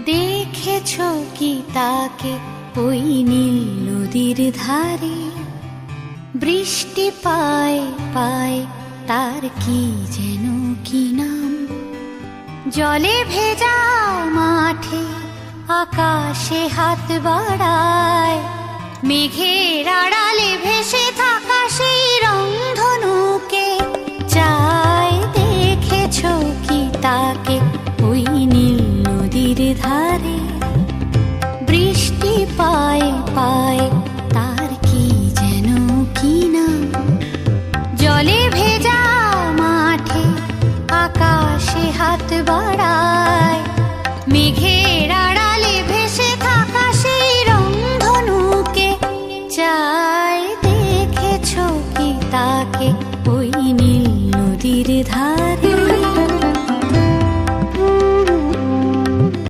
দেখেছো কি তাকে ওই নীল নদীর ধারে? বৃষ্টি পায় পায় তার কি যেন কি নাম। জলে ভেজা মাঠে আকাশে হাত বাড়ায়, মেঘের আড়ালে ভেসে থাকা সেই রংধনুকে চায়। দেখেছো কি তাকে ওই নীল নদীর ধারে? বৃষ্টি পায়